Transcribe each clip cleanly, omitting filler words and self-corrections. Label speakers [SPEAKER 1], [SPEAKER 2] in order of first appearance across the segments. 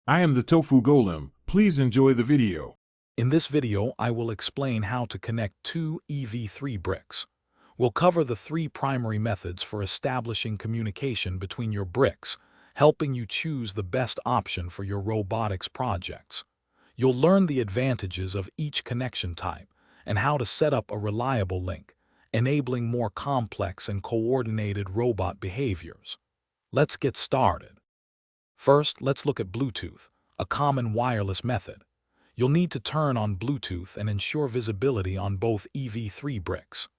[SPEAKER 1] I am the Tofu Golem. Please enjoy the video.
[SPEAKER 2] In this video, I will explain how to connect two EV3 bricks. We'll cover the three primary methods for establishing communication between your bricks, helping you choose the best option for your robotics projects. You'll learn the advantages of each connection type and how to set up a reliable link, enabling more complex and coordinated robot behaviors. Let's get started. First, let's look at Bluetooth, a common wireless method. You'll need to turn on Bluetooth and ensure visibility on both EV3 bricks.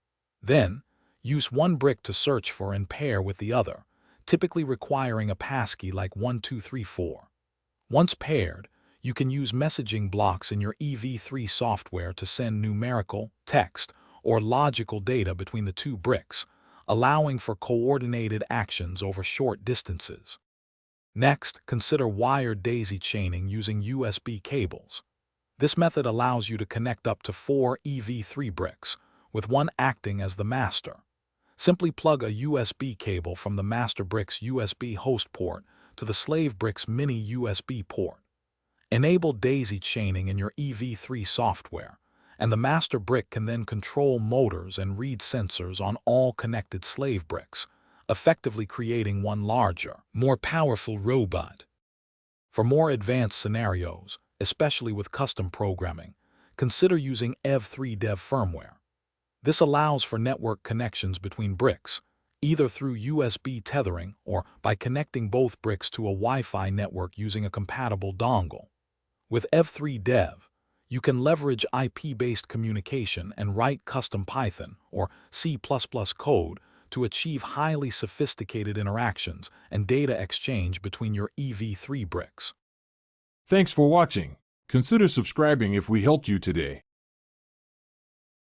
[SPEAKER 2] Then, use one brick to search for and pair with the other, typically requiring a passkey like 1234. Once paired, you can use messaging blocks in your EV3 software to send numerical, text, or logical data between the two bricks, allowing for coordinated actions over short distances. Next, consider wired daisy chaining using USB cables. This method allows you to connect up to 4 EV3 bricks, with one acting as the master. Simply plug a USB cable from the master brick's USB host port to the slave brick's mini USB port. Enable daisy chaining in your EV3 software, and the master brick can then control motors and read sensors on all connected slave bricks, effectively creating one larger, more powerful robot. For more advanced scenarios, especially with custom programming, consider using EV3 Dev firmware. This allows for network connections between bricks, either through USB tethering or by connecting both bricks to a Wi-Fi network using a compatible dongle. With EV3 Dev, you can leverage IP-based communication and write custom Python or C++ code to achieve highly sophisticated interactions and data exchange between your EV3 bricks.
[SPEAKER 1] Thanks for watching. Consider subscribing if we helped you today.